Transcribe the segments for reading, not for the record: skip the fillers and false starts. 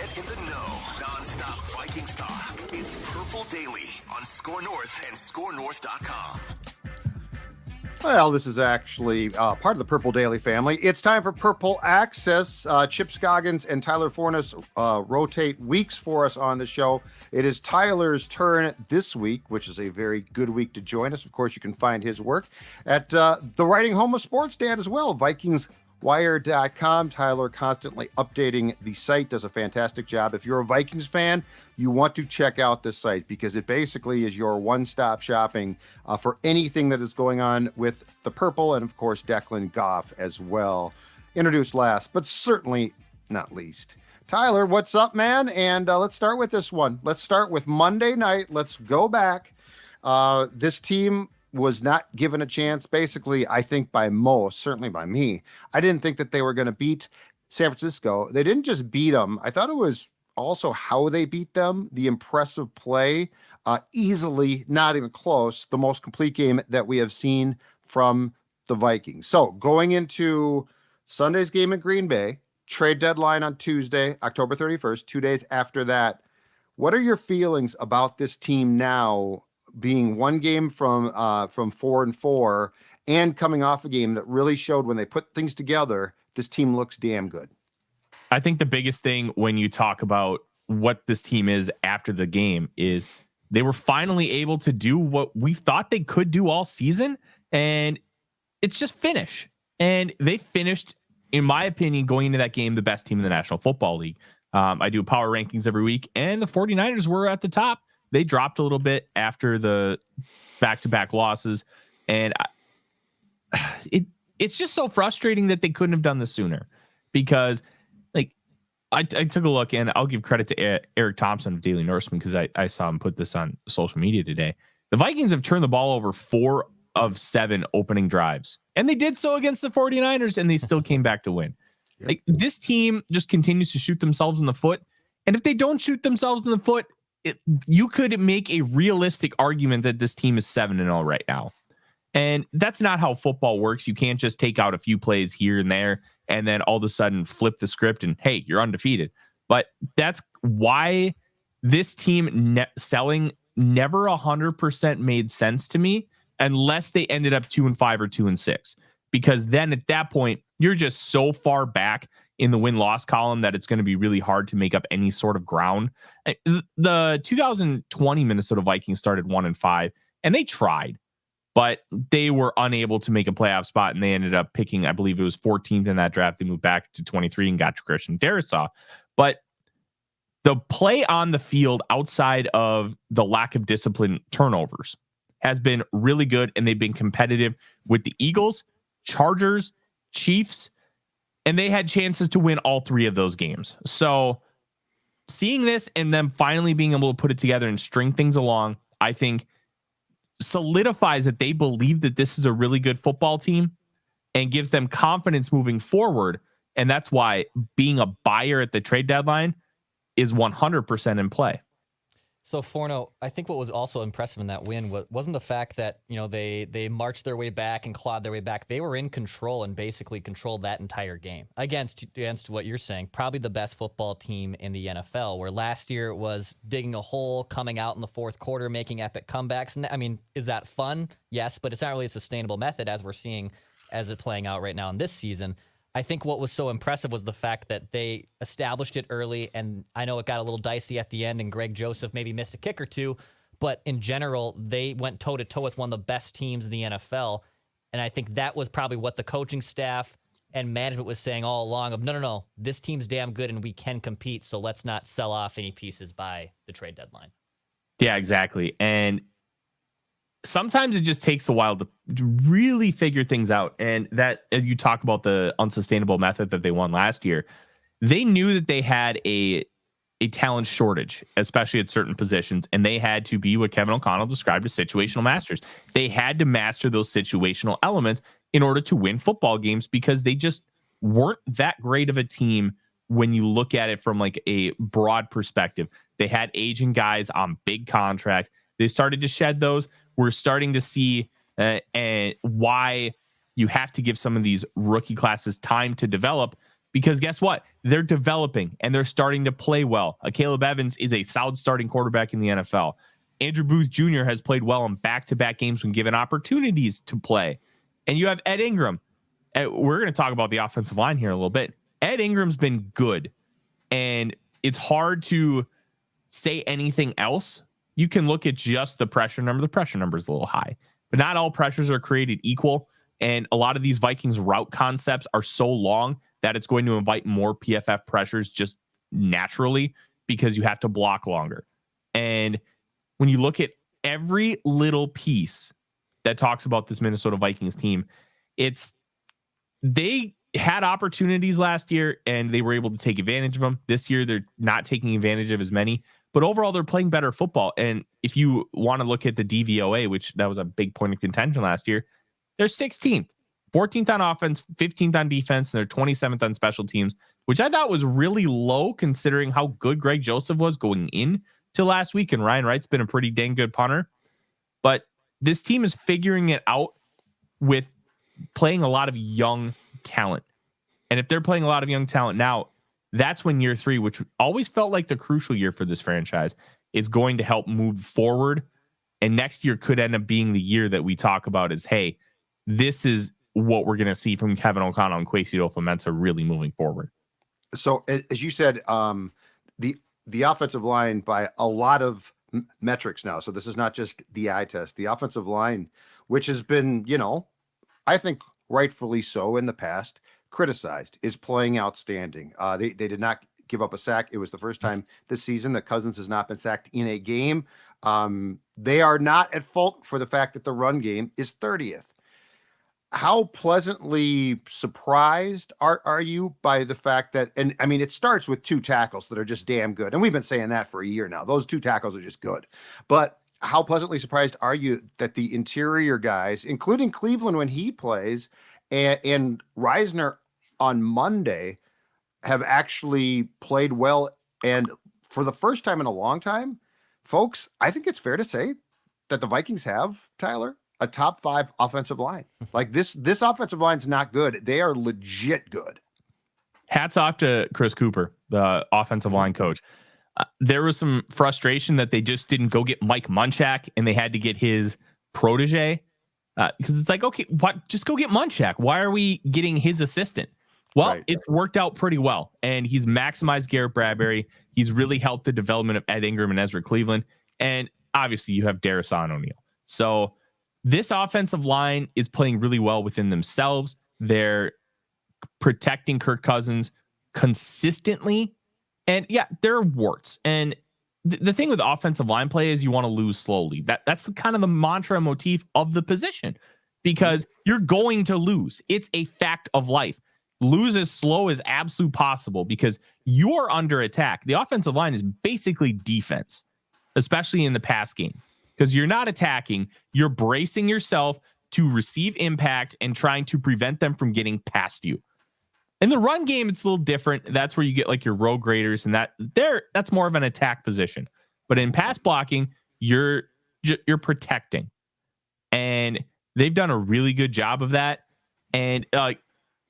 Get in the know. Non-stop Vikings talk. It's Purple Daily on Score North and ScoreNorth.com. Well, this is actually part of the Purple Daily family. It's time for Purple Access. Chip Scoggins and Tyler Forness rotate weeks for us on the show. It is Tyler's turn this week, which is a very good week to join us. Of course, you can find his work at the writing home of Sports Dad as well, VikingsWire.com. Tyler constantly updating the site, does a fantastic job. If you're a Vikings fan, you want to check out this site because it basically is your one-stop shopping for anything that is going on with the Purple and, of course, Declan Goff as well. Introduced last, but certainly not least. Tyler, what's up, man? And let's start with this one. Let's start with Monday night. Let's go back. This team was not given a chance, basically, I think by most, certainly by me. I didn't think that they were going to beat San Francisco. They didn't just beat them. I thought it was also how they beat them, the impressive play, easily, not even close, the most complete game that we have seen from the Vikings. So going into Sunday's game in Green Bay, trade deadline on Tuesday, October 31st, 2 days after that, what are your feelings about this team now being one game from 4-4 and coming off a game that really showed when they put things together, this team looks damn good? I think the biggest thing when you talk about what this team is after the game is they were finally able to do what we thought they could do all season, and it's just finish. And they finished, in my opinion, going into that game, the best team in the National Football League. I do power rankings every week, and the 49ers were at the top. They dropped a little bit after the back-to-back losses, and it's just so frustrating that they couldn't have done this sooner because I took a look, and I'll give credit to Eric Thompson of Daily Norseman because I saw him put this on social media today. The Vikings have turned the ball over 4 of 7 opening drives, and they did so against the 49ers, and they still came back to win. Yep. Like, this team just continues to shoot themselves in the foot, and if they don't shoot themselves in the foot, you could make a realistic argument that this team is 7-0 right now. And that's not how football works. You can't just take out a few plays here and there and then all of a sudden flip the script and, hey, you're undefeated. But that's why this team selling never 100% made sense to me unless they ended up 2-5 or 2-6. Because then at that point, you're just so far back in the win-loss column that it's going to be really hard to make up any sort of ground. The 2020 Minnesota Vikings started 1-5, and they tried, but they were unable to make a playoff spot, and they ended up picking, I believe it was 14th in that draft. They moved back to 23 and got Christian Darrisaw. But the play on the field outside of the lack of discipline turnovers has been really good, and they've been competitive with the Eagles, Chargers, Chiefs, and they had chances to win all 3 of those games. So seeing this and them finally being able to put it together and string things along, I think solidifies that they believe that this is a really good football team and gives them confidence moving forward. And that's why being a buyer at the trade deadline is 100% in play. So, Forno, I think what was also impressive in that win wasn't the fact that, they marched their way back and clawed their way back. They were in control and basically controlled that entire game against what you're saying, probably the best football team in the NFL, where last year it was digging a hole, coming out in the fourth quarter, making epic comebacks. And I mean, is that fun? Yes, but it's not really a sustainable method as we're seeing as it's playing out right now in this season. I think what was so impressive was the fact that they established it early, and I know it got a little dicey at the end, and Greg Joseph maybe missed a kick or two, but in general, they went toe-to-toe with one of the best teams in the NFL, and I think that was probably what the coaching staff and management was saying all along of, no, this team's damn good, and we can compete, so let's not sell off any pieces by the trade deadline. Yeah, exactly, and sometimes it just takes a while to really figure things out. And that, as you talk about the unsustainable method that they won last year, they knew that they had a talent shortage, especially at certain positions. And they had to be what Kevin O'Connell described as situational masters. They had to master those situational elements in order to win football games because they just weren't that great of a team when you look at it from like a broad perspective. They had aging guys on big contracts. They started to shed those. We're starting to see and why you have to give some of these rookie classes time to develop because guess what? They're developing and they're starting to play well. Caleb Evans is a solid starting quarterback in the NFL. Andrew Booth Jr. has played well in back-to-back games when given opportunities to play. And you have Ed Ingram. We're going to talk about the offensive line here a little bit. Ed Ingram's been good, and it's hard to say anything else. You can look at just the pressure number. The pressure number is a little high, but not all pressures are created equal. And a lot of these Vikings route concepts are so long that it's going to invite more PFF pressures just naturally because you have to block longer. And when you look at every little piece that talks about this Minnesota Vikings team, they had opportunities last year and they were able to take advantage of them. This year, they're not taking advantage of as many, but overall they're playing better football. And if you want to look at the DVOA, which that was a big point of contention last year, they're 16th, 14th on offense, 15th on defense, and they're 27th on special teams, which I thought was really low considering how good Greg Joseph was going in to last week. And Ryan Wright's been a pretty dang good punter, but this team is figuring it out with playing a lot of young talent. And if they're playing a lot of young talent now, that's when year 3, which always felt like the crucial year for this franchise, is going to help move forward. And next year could end up being the year that we talk about as, hey, this is what we're going to see from Kevin O'Connell and Kwesi Adofo-Mensah really moving forward. So as you said, the offensive line by a lot of metrics now. So this is not just the eye test. The offensive line, which has been, I think rightfully so in the past, criticized, is playing outstanding. They did not give up a sack. It was the first time this season that Cousins has not been sacked in a game. They are not at fault for the fact that the run game is 30th. How pleasantly surprised are you by the fact that, and I mean, it starts with 2 tackles that are just damn good. And we've been saying that for a year now. Those 2 tackles are just good. But how pleasantly surprised are you that the interior guys, including Cleveland when he plays, and Reisner on Monday, have actually played well? And for the first time in a long time, folks, I think it's fair to say that the Vikings have, Tyler, a top 5 offensive line. Like this offensive line's not good. They are legit good. Hats off to Chris Cooper, the offensive line coach. There was some frustration that they just didn't go get Mike Munchak and they had to get his protege. Because it's like, okay, what? Just go get Munchak. Why are we getting his assistant? Well, right. It's worked out pretty well. And he's maximized Garrett Bradbury. He's really helped the development of Ed Ingram and Ezra Cleveland. And obviously you have Darisaw O'Neal. So this offensive line is playing really well within themselves. They're protecting Kirk Cousins consistently. And yeah, there are warts. And the thing with offensive line play is you want to lose slowly. That's kind of the mantra motif of the position, because you're going to lose. It's a fact of life. Lose as slow as absolute possible because you're under attack. The offensive line is basically defense, especially in the pass game. Because you're not attacking, you're bracing yourself to receive impact and trying to prevent them from getting past you. In the run game, it's a little different. That's where you get like your road graders, and that's more of an attack position. But in pass blocking, you're protecting, and they've done a really good job of that. And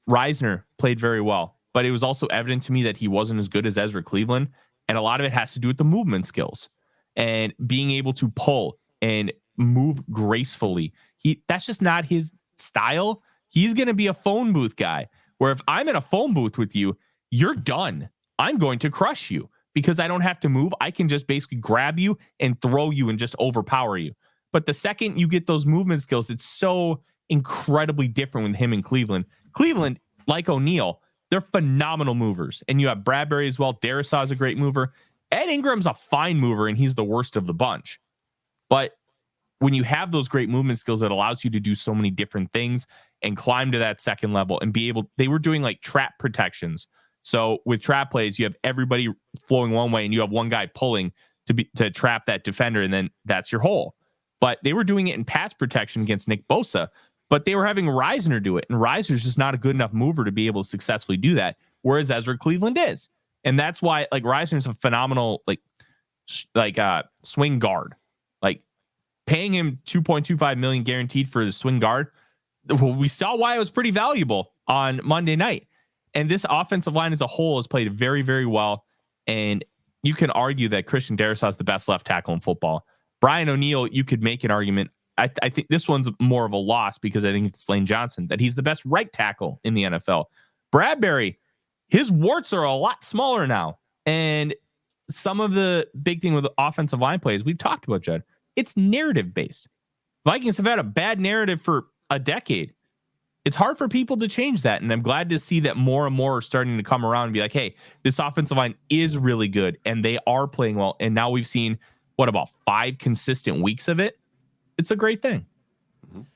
Reisner played very well, but it was also evident to me that he wasn't as good as Ezra Cleveland, and a lot of it has to do with the movement skills and being able to pull and move gracefully. That's just not his style. He's going to be a phone booth guy, where if I'm in a phone booth with you, you're done. I'm going to crush you because I don't have to move. I can just basically grab you and throw you and just overpower you. But the second you get those movement skills, it's so incredibly different with him in Cleveland. Cleveland, like O'Neal, they're phenomenal movers. And you have Bradbury as well. Darisaw is a great mover. Ed Ingram's a fine mover, and he's the worst of the bunch. But when you have those great movement skills, it allows you to do so many different things and climb to that second level and be able. They were doing like trap protections. So with trap plays, you have everybody flowing one way and you have one guy pulling to trap that defender, and then that's your hole. But they were doing it in pass protection against Nick Bosa, but they were having Reisner do it, and Reisner's just not a good enough mover to be able to successfully do that, whereas Ezra Cleveland is. And that's why like Reisner's a phenomenal swing guard. Like paying him $2.25 million guaranteed for the swing guard, we saw why it was pretty valuable on Monday night. And this offensive line as a whole has played very, very well. And you can argue that Christian Darrisaw is the best left tackle in football. Brian O'Neill, you could make an argument. I think this one's more of a loss because I think it's Lane Johnson, that he's the best right tackle in the NFL. Bradbury, his warts are a lot smaller now. And some of the big thing with the offensive line plays we've talked about, Judd, it's narrative based. Vikings have had a bad narrative for a decade. It's hard for people to change that. And I'm glad to see that more and more are starting to come around and be like, hey, this offensive line is really good and they are playing well. And now we've seen about 5 consistent weeks of it. It's a great thing.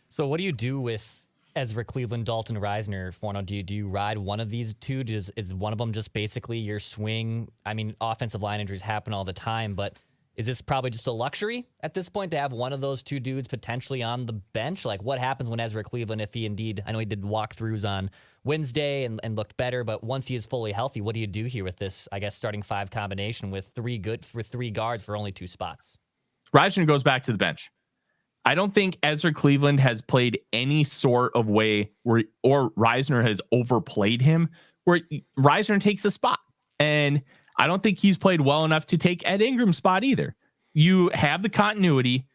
So what do you do with Ezra Cleveland, Dalton Reisner, Forno? Do you ride one of these two? Is one of them just basically your swing? I mean, offensive line injuries happen all the time, but is this probably just a luxury at this point to have one of those two dudes potentially on the bench? Like, what happens when Ezra Cleveland, if he indeed, I know he did walkthroughs on Wednesday and looked better, but once he is fully healthy, what do you do here with this, I guess, starting 5 combination with 3 guards for only 2 spots? Reisner goes back to the bench. I don't think Ezra Cleveland has played any sort of way where, or Reisner has overplayed him, where Reisner takes a spot. And I don't think he's played well enough to take Ed Ingram's spot either. You have the continuity,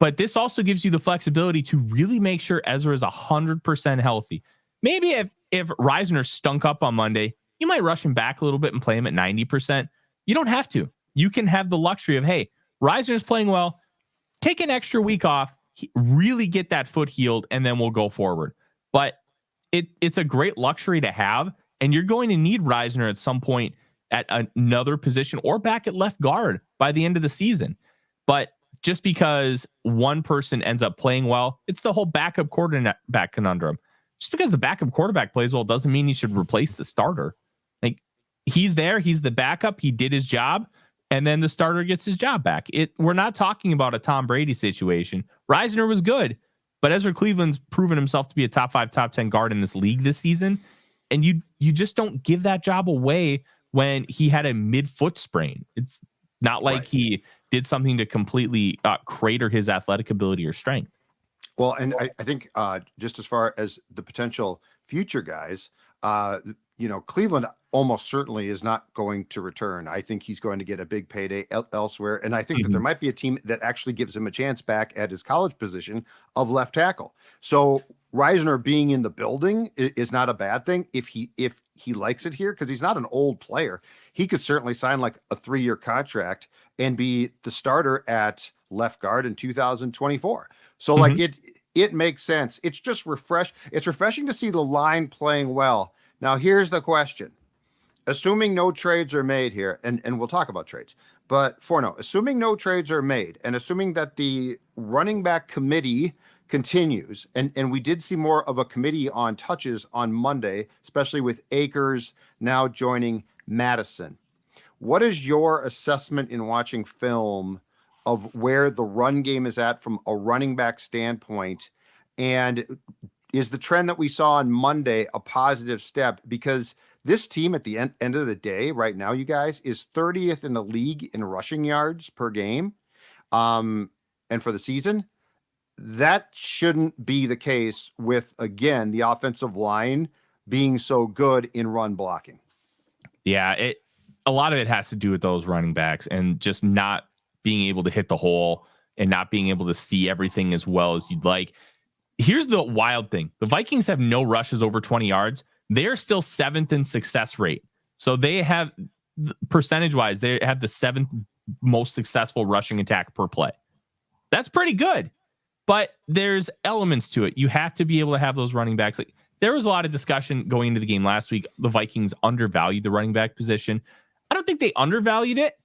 but this also gives you the flexibility to really make sure Ezra is 100% healthy. Maybe if Reisner stunk up on Monday, you might rush him back a little bit and play him at 90%. You don't have to. You can have the luxury of, hey, Reisner's playing well. Take an extra week off, really get that foot healed, and then we'll go forward. But it's a great luxury to have, and you're going to need Reisner at some point at another position or back at left guard by the end of the season. But just because one person ends up playing well, it's the whole backup quarterback conundrum. Just because the backup quarterback plays well doesn't mean he should replace the starter. Like, he's there, he's the backup, he did his job, and then the starter gets his job back. We're not talking about a Tom Brady situation. Reisner was good, but Ezra Cleveland's proven himself to be a top 5, top 10 guard in this league this season. And you just don't give that job away when he had a mid-foot sprain. It's not like he did something to completely crater his athletic ability or strength. Well, and I think just as far as the potential future guys, Cleveland almost certainly is not going to return. I think he's going to get a big payday elsewhere. And I think that there might be a team that actually gives him a chance back at his college position of left tackle. So Reisner being in the building is not a bad thing if he likes it here, because he's not an old player. He could certainly sign like a 3-year contract and be the starter at left guard in 2024. So like it makes sense. It's just It's refreshing to see the line playing well. Now, here's the question. Assuming no trades are made here, and we'll talk about trades, but assuming no trades are made and assuming that the running back committee continues, and we did see more of a committee on touches on Monday, especially with Akers now joining Madison. What is your assessment in watching film of where the run game is at from a running back standpoint? And is the trend that we saw on Monday a positive step? Because this team at the end of the day right now, you guys, is 30th in the league in rushing yards per game. And for the season, that shouldn't be the case with, again, the offensive line being so good in run blocking. Yeah, a lot of it has to do with those running backs and just not being able to hit the hole and not being able to see everything as well as you'd like. Here's the wild thing. The Vikings have no rushes over 20 yards. They're still 7th in success rate. So they have, percentage-wise, they have the 7th most successful rushing attack per play. That's pretty good. But there's elements to it. You have to be able to have those running backs. Like, there was a lot of discussion going into the game last week. The Vikings undervalued the running back position. I don't think they undervalued it.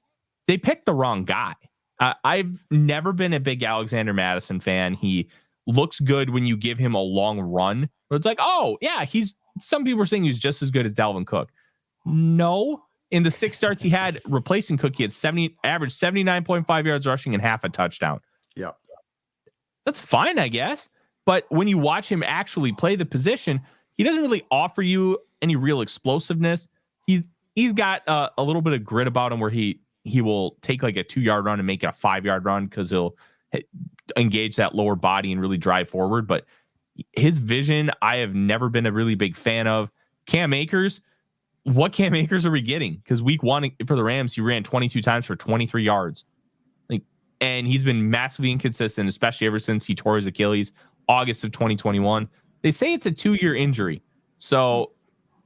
They picked the wrong guy. I've never been a big Alexander Madison fan. He looks good when you give him a long run. It's like, oh, yeah, some people were saying he's just as good as Dalvin Cook. No. In the 6 starts he had replacing Cook, he had average 79.5 yards rushing and half a touchdown. Yeah. That's fine, I guess. But when you watch him actually play the position, he doesn't really offer you any real explosiveness. He's got a little bit of grit about him where he will take like a 2-yard run and make it a 5-yard run because he'll engage that lower body and really drive forward. But his vision, I have never been a really big fan of. Cam Akers, what Cam Akers are we getting? Because week 1 for the Rams, he ran 22 times for 23 yards. And he's been massively inconsistent, especially ever since he tore his Achilles August of 2021. They say it's a 2-year injury. So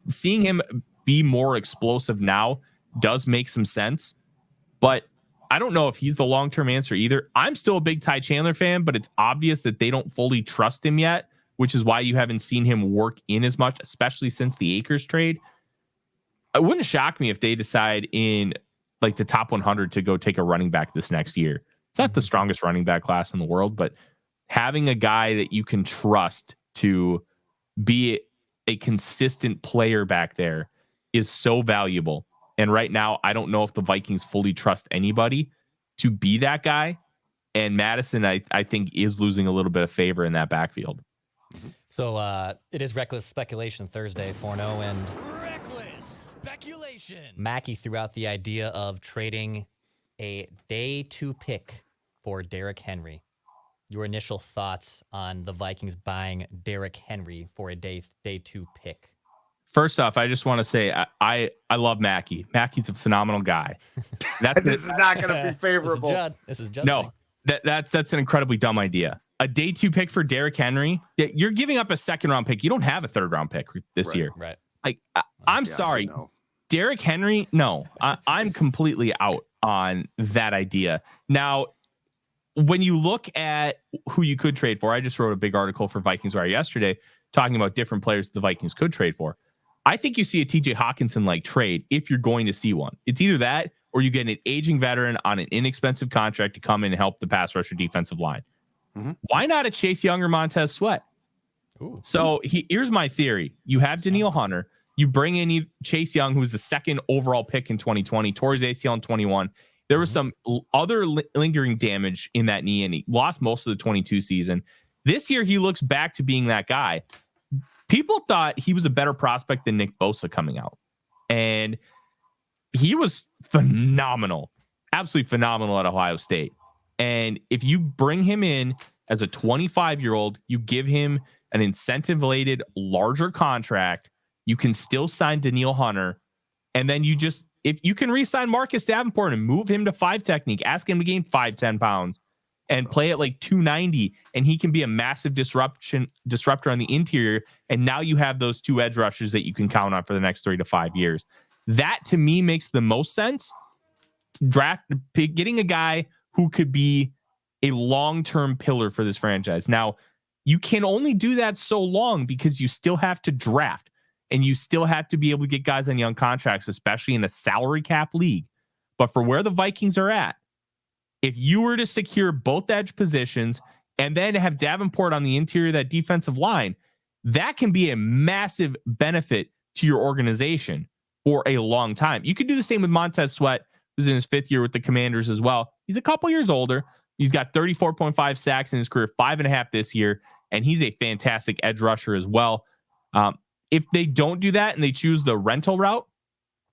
seeing him be more explosive now does make some sense. But I don't know if he's the long-term answer either. I'm still a big Ty Chandler fan, but it's obvious that they don't fully trust him yet, which is why you haven't seen him work in as much, especially since the Akers trade. It wouldn't shock me if they decide in like the top 100 to go take a running back this next year. It's not the strongest running back class in the world, but having a guy that you can trust to be a consistent player back there is so valuable. And right now, I don't know if the Vikings fully trust anybody to be that guy. And Madison, I think, is losing a little bit of favor in that backfield. So it is Reckless Speculation Thursday, Forno, and Reckless speculation. Mackey threw out the idea of trading a day 2 pick for Derrick Henry. Your initial thoughts on the Vikings buying Derrick Henry for a day 2 pick? First off, I just want to say I love Mackey. Mackey's a phenomenal guy. This is not going to be favorable. This is Judd. No, that's an incredibly dumb idea. A day 2 pick for Derrick Henry. You're giving up a 2nd-round pick. You don't have a 3rd-round pick this year. Right. Like I'm sorry, no. Derrick Henry. No, I'm completely out on that idea. Now, when you look at who you could trade for, I just wrote a big article for Vikings Wire yesterday talking about different players the Vikings could trade for. I think you see a TJ Hawkinson like trade if you're going to see one. It's either that or you get an aging veteran on an inexpensive contract to come in and help the pass rusher defensive line. Mm-hmm. Why not a Chase Young or Montez Sweat? Ooh. So here's my theory. You have Danielle Hunter. You bring in Chase Young, who's the 2nd overall pick in 2020, tore his ACL in 21. There was some other lingering damage in that knee, and he lost most of the 22 season. This year, he looks back to being that guy. People thought he was a better prospect than Nick Bosa coming out. And he was phenomenal, absolutely phenomenal at Ohio State. And if you bring him in as a 25-year-old, you give him an incentive-related larger contract, you can still sign Danielle Hunter. And then if you can re-sign Marcus Davenport and move him to 5 technique, ask him to gain 5-10 pounds and play at like 290, and he can be a massive disruptor on the interior. And now you have those 2 edge rushers that you can count on for the next 3 to 5 years. That to me makes the most sense. Getting a guy who could be a long-term pillar for this franchise. Now, you can only do that so long because you still have to draft and you still have to be able to get guys on young contracts, especially in a salary cap league. But for where the Vikings are at, if you were to secure both edge positions and then have Davenport on the interior of that defensive line, that can be a massive benefit to your organization for a long time. You could do the same with Montez Sweat, who's in his 5th year with the Commanders as well. He's a couple years older. He's got 34.5 sacks in his career, 5.5 this year, and he's a fantastic edge rusher as well. If they don't do that and they choose the rental route,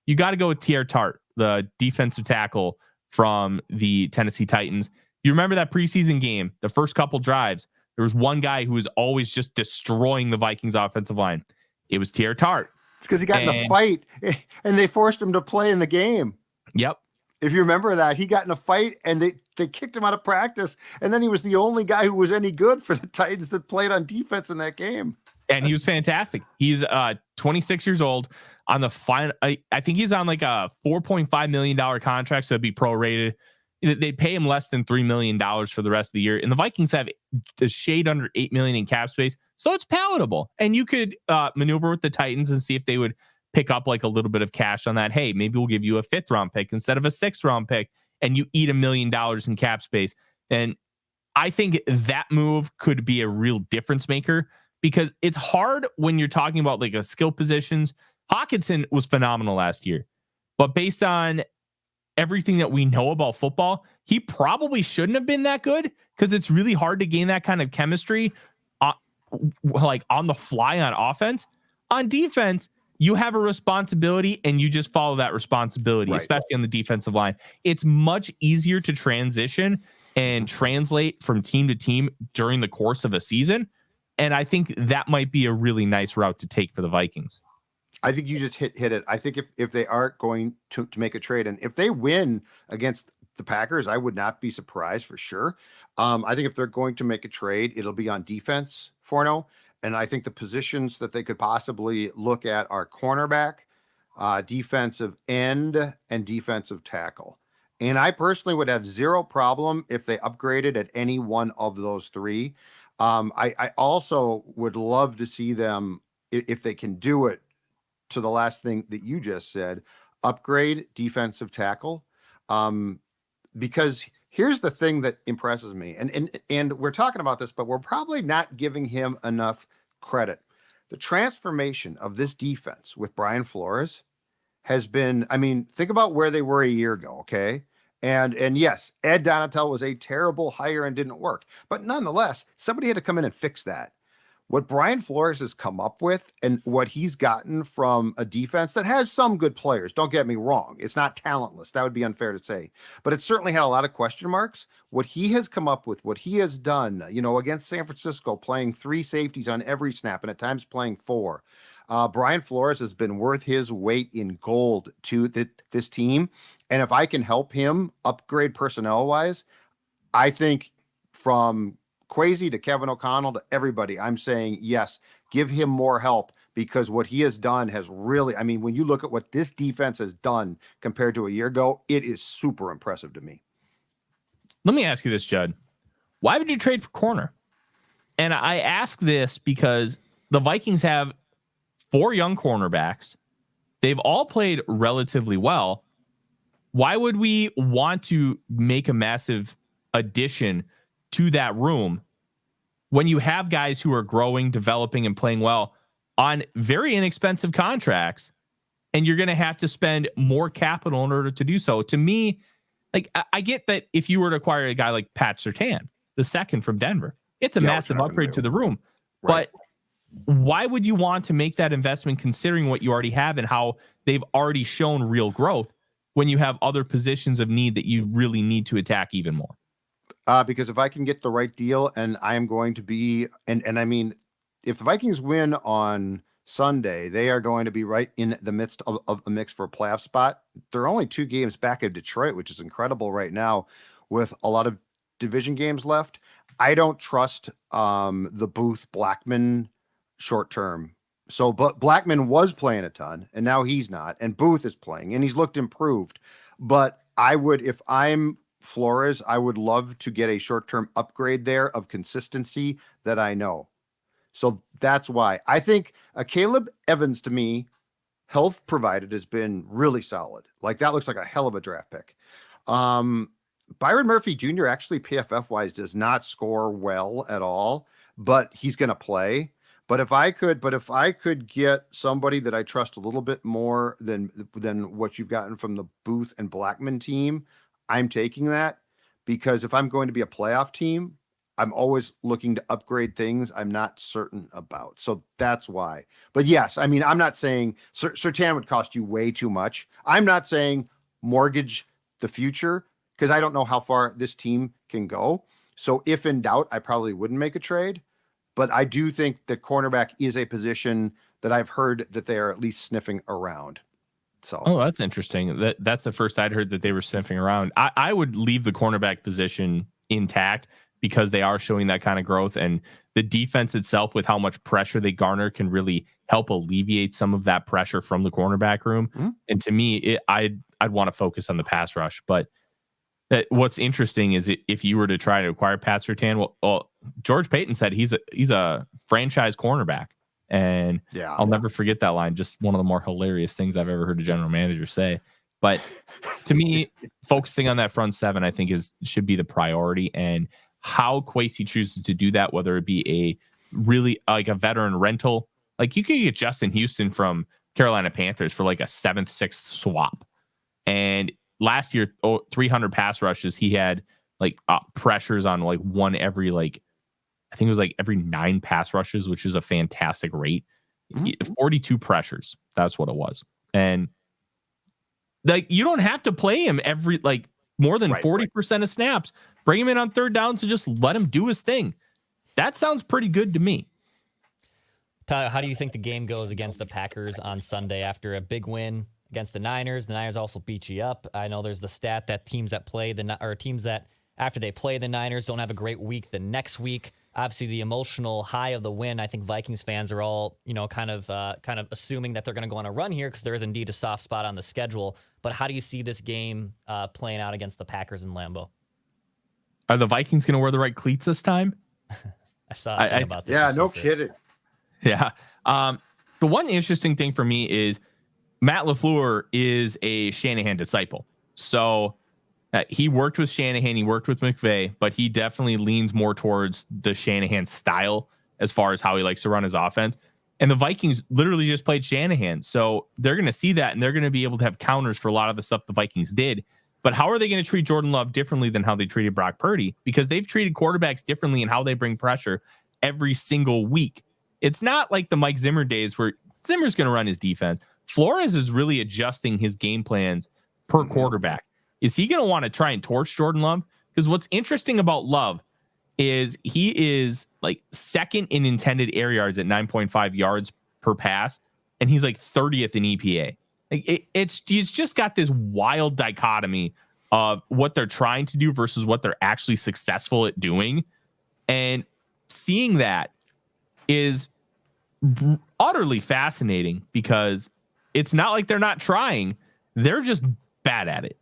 you got to go with Tier Tart, the defensive tackle from the Tennessee Titans. You remember that preseason game, the first couple drives, there was one guy who was always just destroying the Vikings offensive line. It was Tier Tart. It's because he got in a fight and they forced him to play in the game. Yep. If you remember that, he got in a fight and they kicked him out of practice. And then he was the only guy who was any good for the Titans that played on defense in that game. And he was fantastic. He's 26 years old on the final. I think he's on like a $4.5 million contract. So it'd be prorated. They pay him less than $3 million for the rest of the year. And the Vikings have a shade under $8 million in cap space. So it's palatable. And you could maneuver with the Titans and see if they would pick up like a little bit of cash on that. Hey, maybe we'll give you a 5th-round pick instead of a 6th-round pick, and you eat $1 million in cap space. And I think that move could be a real difference maker, because it's hard when you're talking about like a skill positions. Hawkinson was phenomenal last year, but based on everything that we know about football, he probably shouldn't have been that good, because it's really hard to gain that kind of chemistry like on the fly on offense. On defense, you have a responsibility and you just follow that responsibility, right, especially on the defensive line. It's much easier to transition and translate from team to team during the course of a season. And I think that might be a really nice route to take for the Vikings. I think you just hit it. I think if they aren't going to make a trade, and if they win against the Packers, I would not be surprised for sure. I think if they're going to make a trade, it'll be on defense, Forno. And I think the positions that they could possibly look at are cornerback, defensive end, and defensive tackle. And I personally would have zero problem if they upgraded at any one of those three. I also would love to see them, if they can do it, to the last thing that you just said, upgrade defensive tackle. Because here's the thing that impresses me, and we're talking about this, but we're probably not giving him enough credit. The transformation of this defense with Brian Flores has been, I mean, think about where they were a year ago, okay? And yes, Ed Donatel was a terrible hire and didn't work, but nonetheless, somebody had to come in and fix that. What Brian Flores has come up with and what he's gotten from a defense that has some good players, don't get me wrong, it's not talentless. That would be unfair to say, but it certainly had a lot of question marks. What he has come up with, what he has done, against San Francisco, playing 3 safeties on every snap and at times playing 4. Brian Flores has been worth his weight in gold to this team. And if I can help him upgrade personnel wise, I think from Kwesi to Kevin O'Connell to everybody, I'm saying, yes, give him more help, because what he has done has really, I mean, when you look at what this defense has done compared to a year ago, it is super impressive to me. Let me ask you this, Judd. Why would you trade for corner? And I ask this because the Vikings have 4 young cornerbacks. They've all played relatively well. Why would we want to make a massive addition to that room when you have guys who are growing, developing, and playing well on very inexpensive contracts, and you're going to have to spend more capital in order to do so? To me, like, I get that if you were to acquire a guy like Pat Surtain, the second from Denver, it's a massive upgrade to the room. Right. But why would you want to make that investment considering what you already have and how they've already shown real growth when you have other positions of need that you really need to attack even more? Because if I can get the right deal, and I am going to be, and I mean, if the Vikings win on Sunday, they are going to be right in the midst of the mix for a playoff spot. They're only 2 games back of Detroit, which is incredible right now with a lot of division games left. I don't trust the Booth Blackman short term. So, but Blackman was playing a ton, and now he's not, and Booth is playing, and he's looked improved. But I would, if I'm Flores, I would love to get a short-term upgrade there of consistency that I know. So that's why I think Caleb Evans, to me, health provided, has been really solid. Like, that looks like a hell of a draft pick. Byron Murphy Jr. actually PFF wise does not score well at all, but he's going to play. But if I could get somebody that I trust a little bit more than what you've gotten from the Booth and Blackman team, I'm taking that, because if I'm going to be a playoff team, I'm always looking to upgrade things I'm not certain about. So that's why. But yes, I mean, I'm not saying Surtain would cost you way too much. I'm not saying mortgage the future, because I don't know how far this team can go. So if in doubt, I probably wouldn't make a trade. But I do think that cornerback is a position that I've heard that they are at least sniffing around. So, oh, that's interesting. That's the first I'd heard that they were sniffing around. I would leave the cornerback position intact because they are showing that kind of growth, and the defense itself, with how much pressure they garner, can really help alleviate some of that pressure from the cornerback room. Mm-hmm. And to me, I'd want to focus on the pass rush. But what's interesting is if you were to try to acquire Pat Surtain, well, George Payton said he's a franchise cornerback. And yeah, I'll never forget that line. Just one of the more hilarious things I've ever heard a general manager say. But to me, focusing on that front seven, I think should be the priority. And how Kwesi chooses to do that, whether it be a really like a veteran rental, like you could get Justin Houston from Carolina Panthers for like a 7th, 6th swap. And last year, 300 pass rushes. He had like pressures on like one every like, I think it was like every 9 pass rushes, which is a fantastic rate. Mm-hmm. 42 pressures. That's what it was. And like, you don't have to play him every, like more than 40% of snaps. Bring him in on 3rd downs and just let him do his thing. That sounds pretty good to me. Tyler, how do you think the game goes against the Packers on Sunday after a big win against the Niners? The Niners also beat you up. I know there's the stat that teams that after they play the Niners don't have a great week the next week. Obviously, the emotional high of the win, I think Vikings fans are all, kind of assuming that they're going to go on a run here because there is indeed a soft spot on the schedule. But how do you see this game playing out against the Packers in Lambeau? Are the Vikings going to wear the right cleats this time? I saw a thing about this. Yeah, no kidding. Yeah. The one interesting thing for me is Matt LaFleur is a Shanahan disciple. So he worked with Shanahan, he worked with McVay, but he definitely leans more towards the Shanahan style as far as how he likes to run his offense. And the Vikings literally just played Shanahan. So they're going to see that, and they're going to be able to have counters for a lot of the stuff the Vikings did. But how are they going to treat Jordan Love differently than how they treated Brock Purdy? Because they've treated quarterbacks differently in how they bring pressure every single week. It's not like the Mike Zimmer days where Zimmer's going to run his defense. Flores is really adjusting his game plans per quarterback. Is he going to want to try and torch Jordan Love? Because what's interesting about Love is he is like second in intended air yards at 9.5 yards per pass, and he's like 30th in EPA. Like he's just got this wild dichotomy of what they're trying to do versus what they're actually successful at doing. And seeing that is utterly fascinating because it's not like they're not trying. They're just bad at it.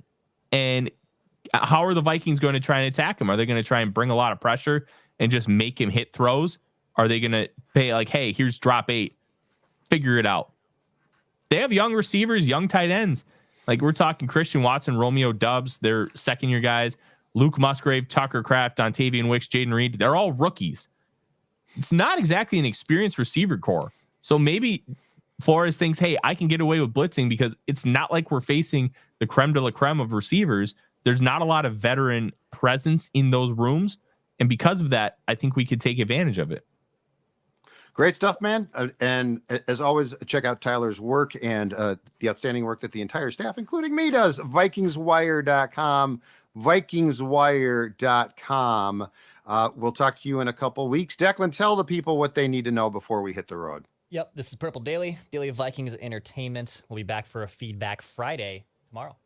And how are the Vikings going to try and attack him? Are they going to try and bring a lot of pressure and just make him hit throws? Are they going to pay like, hey, here's drop 8, figure it out? They have young receivers, young tight ends. Like we're talking Christian Watson, Romeo Doubs, they're second-year guys. Luke Musgrave, Tucker Kraft, Dontavian Wicks, Jaden Reed. They're all rookies. It's not exactly an experienced receiver core. So maybe Flores thinks, hey, I can get away with blitzing because it's not like we're facing the creme de la creme of receivers. There's not a lot of veteran presence in those rooms. And because of that, I think we could take advantage of it. Great stuff, man. And as always, check out Tyler's work and the outstanding work that the entire staff, including me, does. VikingsWire.com. VikingsWire.com. We'll talk to you in a couple weeks. Declan, tell the people what they need to know before we hit the road. Yep, this is Purple Daily, Daily Vikings Entertainment. We'll be back for a Feedback Friday tomorrow.